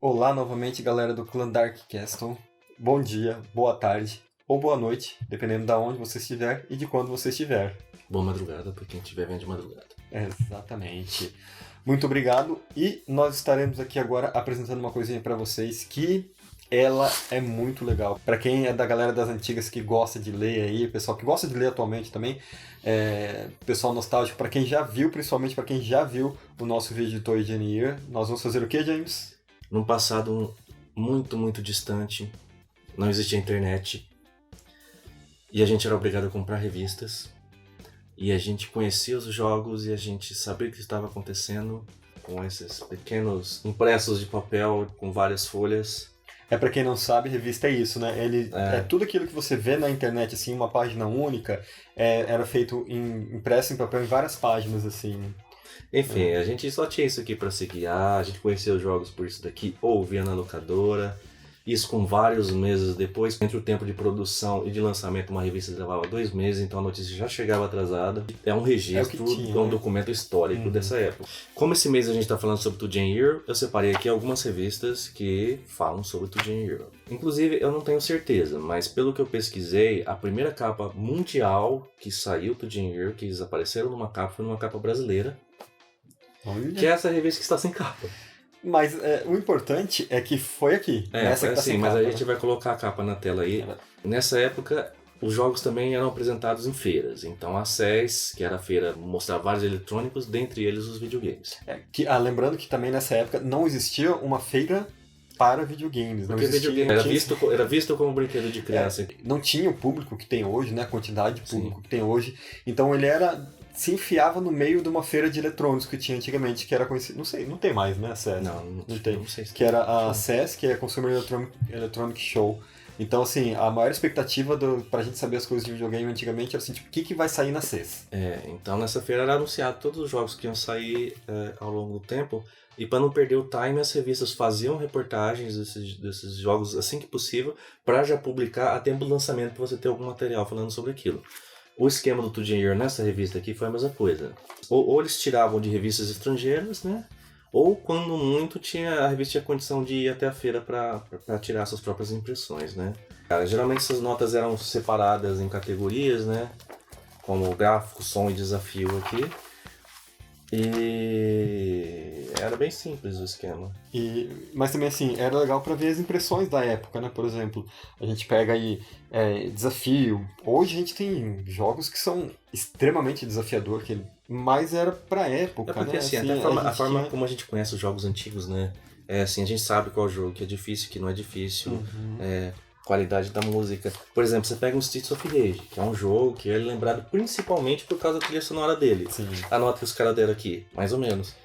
Olá novamente, galera do clã Dark Castle. Bom dia, boa tarde ou boa noite, dependendo de onde você estiver e de quando você estiver. Boa madrugada para quem estiver vendo de madrugada. Exatamente. Muito obrigado e nós estaremos aqui agora apresentando uma coisinha para vocês que ela é muito legal. Para quem é da galera das antigas que gosta de ler aí, pessoal que gosta de ler atualmente também, pessoal nostálgico, para quem já viu, principalmente para quem já viu o nosso vídeo de Toy Engineer, nós vamos fazer o que, James? Num passado muito, muito distante, não existia internet e a gente era obrigado a comprar revistas e a gente conhecia os jogos e a gente sabia o que estava acontecendo com esses pequenos impressos de papel com várias folhas. Pra quem não sabe, revista é isso, né? É tudo aquilo que você vê na internet, assim, uma página única, era feito impresso em papel em várias páginas, assim. Enfim, a gente só tinha isso aqui para se guiar, a gente conhecia os jogos por isso daqui, ou via na locadora. Isso com vários meses depois, entre o tempo de produção e de lançamento, uma revista levava 2 meses, então a notícia já chegava atrasada. É um registro, um documento histórico dessa época. Como esse mês a gente está falando sobre Toy Engineer, eu separei aqui algumas revistas que falam sobre Toy Engineer. Inclusive, eu não tenho certeza, mas pelo que eu pesquisei, a primeira capa mundial que saiu Toy Engineer, que eles apareceram numa capa, foi numa capa brasileira. Olha. Que é essa revista que está sem capa. Mas o importante é que foi aqui. Nessa que tá sem capa, mas a gente vai colocar a capa na tela aí. Nessa época, os jogos também eram apresentados em feiras. Então a SES, que era a feira, mostrava vários eletrônicos, dentre eles os videogames. Lembrando que também nessa época não existia uma feira para videogames. Porque videogame era visto como brinquedo de criança. Não tinha o público que tem hoje, né? A quantidade de público que tem hoje. Então ele se enfiava no meio de uma feira de eletrônicos que tinha antigamente, que era conhecido. Não sei, não tem mais, né? A SES. Não tem. Não sei se que era a SES, que é a Consumer Electronic Show. Então, assim, a maior expectativa pra gente saber as coisas de videogame antigamente era assim, tipo, o que vai sair na SES? Então nessa feira era anunciado todos os jogos que iam sair ao longo do tempo. E para não perder o time, as revistas faziam reportagens desses jogos assim que possível, para já publicar a tempo do lançamento, para você ter algum material falando sobre aquilo. O esquema do Toy Engineer nessa revista aqui foi a mesma coisa. Ou eles tiravam de revistas estrangeiras, né? Ou, quando muito, a revista tinha condição de ir até a feira para tirar suas próprias impressões, né? Geralmente essas notas eram separadas em categorias, né? Como gráfico, som e desafio aqui. E era bem simples o esquema. Mas também, assim, era legal para ver as impressões da época, né? Por exemplo, a gente pega aí desafio. Hoje a gente tem jogos que são extremamente desafiadores, mas era pra época, porque, né? Assim, até a forma como a gente conhece os jogos antigos, né? Assim, a gente sabe qual jogo que é difícil, que não é difícil. Qualidade da música. Por exemplo, você pega um Streets of Rage, que é um jogo que é lembrado principalmente por causa da trilha sonora dele. Sim. A nota que os caras deram aqui, mais ou menos.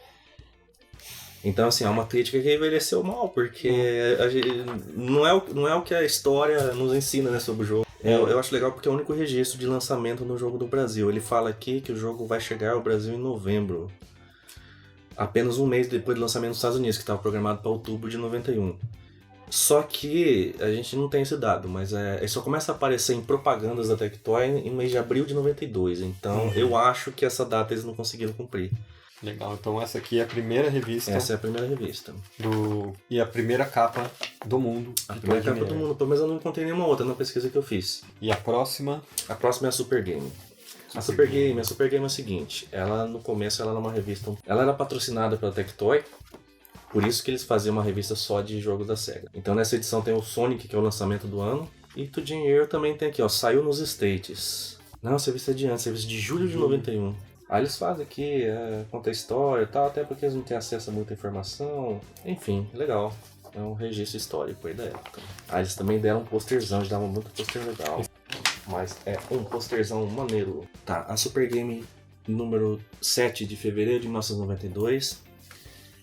Então, assim, é uma crítica que envelheceu mal, porque não é o que a história nos ensina, né, sobre o jogo. Eu acho legal porque é o único registro de lançamento no jogo do Brasil. Ele fala aqui que o jogo vai chegar ao Brasil em novembro. Apenas um mês depois do lançamento nos Estados Unidos, que estava programado para outubro de 91. Só que a gente não tem esse dado, mas ele só começa a aparecer em propagandas da Tectoy em mês de abril de 92. Então eu acho que essa data eles não conseguiram cumprir. Legal, então essa aqui é a primeira revista. Essa é a primeira revista. E a primeira capa do mundo. A primeira capa do mundo, pelo menos eu não encontrei nenhuma outra na pesquisa que eu fiz. E a próxima? A próxima é a Super Game. A Super Game é o seguinte, ela no começo ela era uma revista, ela era patrocinada pela Tectoy. Por isso que eles faziam uma revista só de jogos da SEGA. Então nessa edição tem o Sonic, que é o lançamento do ano. E Toy Engineer também tem aqui, ó, saiu nos States. Não, serviço é de antes, serviço de julho de 91. Aí eles fazem aqui, conta a história e tal, até porque eles não têm acesso a muita informação. Enfim, legal. É um registro histórico aí da época. Aí eles também deram um posterzão, eles davam muito poster legal. Mas é um posterzão maneiro. Tá, a Super Game número 7 de fevereiro de 1992...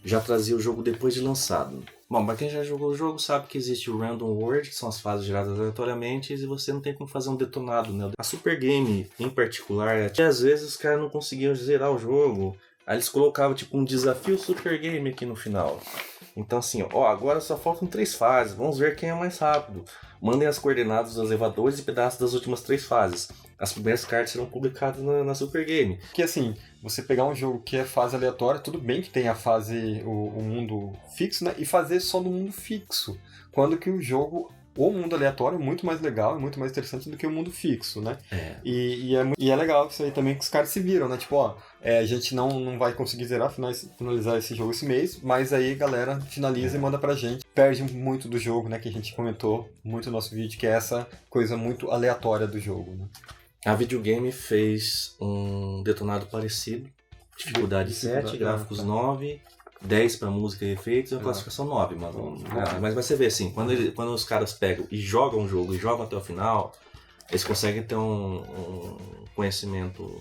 já trazia o jogo depois de lançado. Bom, pra quem já jogou o jogo sabe que existe o Random World, que são as fases geradas aleatoriamente, e você não tem como fazer um detonado, né? A Super Game, em particular, às vezes os caras não conseguiam zerar o jogo, aí eles colocavam tipo um desafio Super Game aqui no final. Então assim, ó, agora só faltam 3 fases, vamos ver quem é mais rápido. Mandem as coordenadas dos elevadores e pedaços das últimas 3 fases. as primeiras cartas serão publicadas na Super Game. Que assim, você pegar um jogo que é fase aleatória, tudo bem que tem a fase, o mundo fixo, né? E fazer só no mundo fixo. Quando que o jogo, o mundo aleatório é muito mais legal, é muito mais interessante do que o mundo fixo, né? É. E é legal isso aí também que os caras se viram, né? Tipo, ó, a gente não vai conseguir zerar, finalizar esse jogo esse mês, mas aí a galera finaliza e manda pra gente. Perde muito do jogo, né? Que a gente comentou muito no nosso vídeo, que é essa coisa muito aleatória do jogo, né? A videogame fez um detonado parecido. Dificuldade 7, gráficos 9, 10 para música e efeitos e uma classificação 9. Mas você vê assim, quando os caras pegam e jogam o jogo e jogam até o final, eles conseguem ter um conhecimento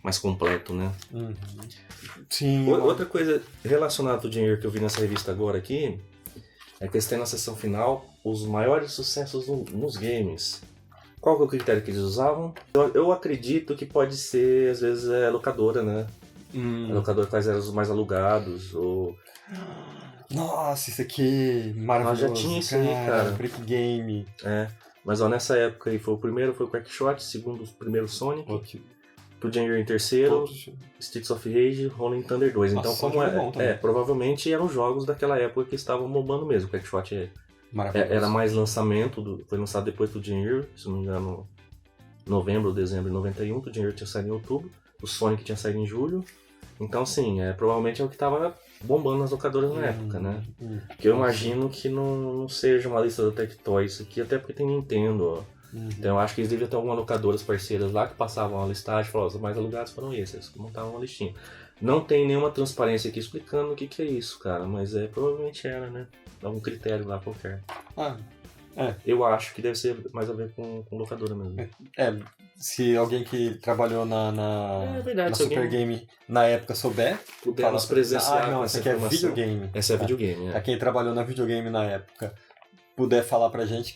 mais completo, né? Uhum. Sim. Outra coisa relacionada ao dinheiro que eu vi nessa revista agora aqui é que eles têm na seção final os maiores sucessos nos games. Qual que é o critério que eles usavam? Eu acredito que pode ser, às vezes, locadora, né? A locadora quais eram os mais alugados, ou... Nossa, isso aqui maravilhoso. Já tinha isso aí, cara. Brick Game. Mas ó, nessa época aí, o primeiro foi o Quackshot, segundo o primeiro Sonic, o Junior em terceiro, Streets of Rage, Rolling Thunder 2. Então, como provavelmente eram jogos daquela época que estavam bombando mesmo. O Quackshot era mais lançamento, foi lançado depois do Junior, se não me engano, novembro ou dezembro de 91, o Junior tinha saído em outubro, o Sonic tinha saído em julho. Então, sim, provavelmente é o que estava bombando nas locadoras na época, né? Que eu imagino que não seja uma lista da Tectoy isso aqui, até porque tem Nintendo, ó. Então eu acho que eles deviam ter algumas locadoras parceiras lá que passavam a listagem e falavam, os mais alugados foram esses, eles montavam uma listinha. Não tem nenhuma transparência aqui explicando o que é isso, cara, mas provavelmente era, né? Algum critério lá qualquer. Eu acho que deve ser mais a ver com locadora mesmo. Se alguém que trabalhou na Super Game na época souber, puder nos presenciar. Não, essa aqui é videogame. Essa é videogame, A quem trabalhou na videogame na época puder falar pra gente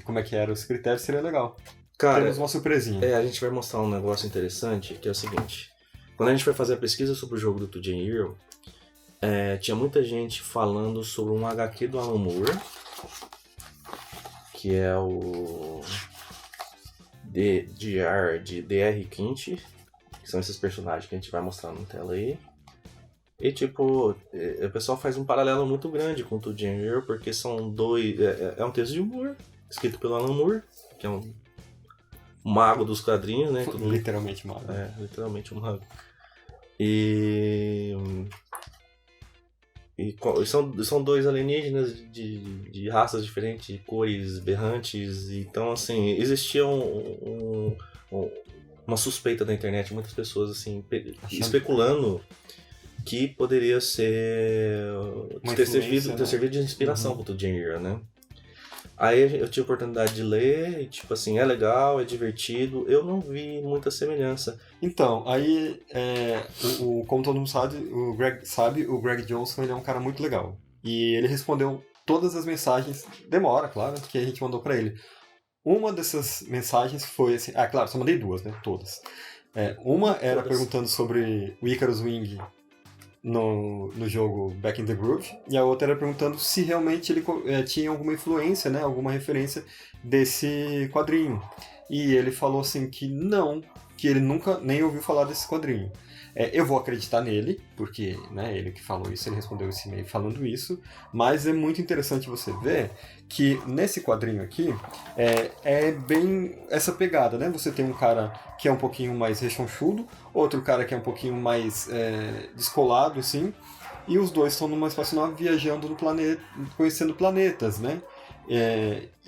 como é que eram os critérios, seria legal. Cara, temos uma surpresinha. A gente vai mostrar um negócio interessante, que é o seguinte. Quando a gente foi fazer a pesquisa sobre o jogo do Two Gen Hero, tinha muita gente falando sobre um HQ do Alan Moore, que é o DR Quint, que são esses personagens que a gente vai mostrar na tela aí. E tipo, o pessoal faz um paralelo muito grande com o Two Gen Hero, porque são dois... É um texto de humor, escrito pelo Alan Moore, que é um mago dos quadrinhos, né? Literalmente mago. Literalmente um mago. E são dois alienígenas de raças diferentes, de cores berrantes. Então, assim, existia uma suspeita da internet, muitas pessoas assim especulando que poderia ter servido de inspiração para o Two Gen Hero, né? Aí eu tive a oportunidade de ler e, tipo assim, é legal, é divertido. Eu não vi muita semelhança. Então, aí, como todo mundo sabe, o Greg Johnson ele é um cara muito legal. E ele respondeu todas as mensagens, demora, claro, que a gente mandou pra ele. Uma dessas mensagens foi assim... claro, só mandei duas, né? Todas. Uma era perguntando sobre o Icarus Wing no jogo Back in the Groove, e a outra era perguntando se realmente ele tinha alguma influência, né, alguma referência desse quadrinho. E ele falou assim que não, que ele nunca nem ouviu falar desse quadrinho. Eu vou acreditar nele, porque, né, ele que falou isso, ele respondeu esse e-mail falando isso, mas é muito interessante você ver que nesse quadrinho aqui é bem essa pegada, né? Você tem um cara que é um pouquinho mais rechonchudo, outro cara que é um pouquinho mais descolado, assim, e os dois estão numa espaçonave viajando no planeta, conhecendo planetas, né?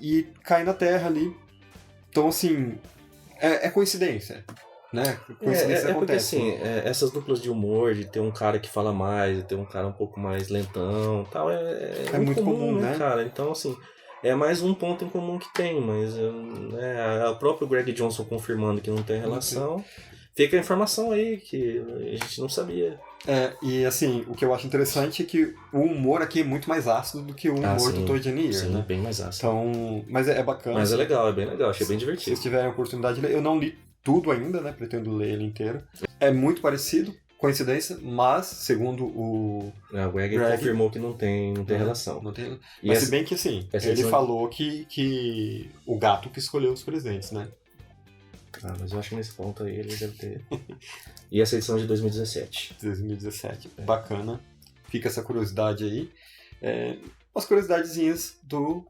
E cai na Terra ali. Então, assim, é coincidência. Né? Porque assim, essas duplas de humor, de ter um cara que fala mais, de ter um cara um pouco mais lentão, tal, é muito comum, né, cara? Então, assim, é mais um ponto em comum que tem, mas o próprio Greg Johnson confirmando que não tem relação, fica a informação aí que a gente não sabia. E assim, o que eu acho interessante é que o humor aqui é muito mais ácido do que o humor do Two Gen Hero, né? Bem mais ácido. Então, mas é bacana. Mas é legal, é bem legal, achei bem divertido. Se vocês tiverem a oportunidade de ler, eu não li tudo ainda, né? Pretendo ler ele inteiro. É muito parecido, coincidência, mas, segundo o Greg confirmou que não tem relação. Não tem. Mas se bem que, assim, ele falou que o gato que escolheu os presentes, né? Ah, mas eu acho que nesse ponto aí ele deve ter... E essa edição de 2017. 2017. Bacana. Fica essa curiosidade aí. Umas curiosidadezinhas do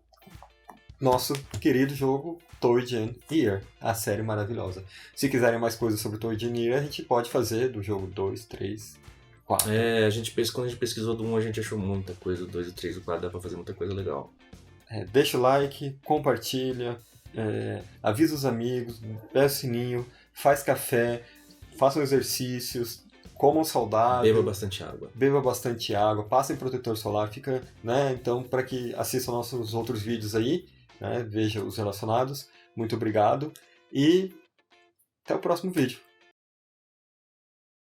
nosso querido jogo Toy Gen Year, a série maravilhosa. Se quiserem mais coisas sobre Toy Gen Year, a gente pode fazer do jogo 2, 3, 4. Quando a gente pesquisou do 1, a gente achou muita coisa. Do 2, o 3 e o 4 dá pra fazer muita coisa legal. Deixa o like, compartilha, avisa os amigos, pega o sininho, faz café, façam exercícios, comam saudável. Beba bastante água, passem protetor solar, fica, né? Então, para que assistam nossos outros vídeos aí, né, veja os relacionados. Muito obrigado e até o próximo vídeo.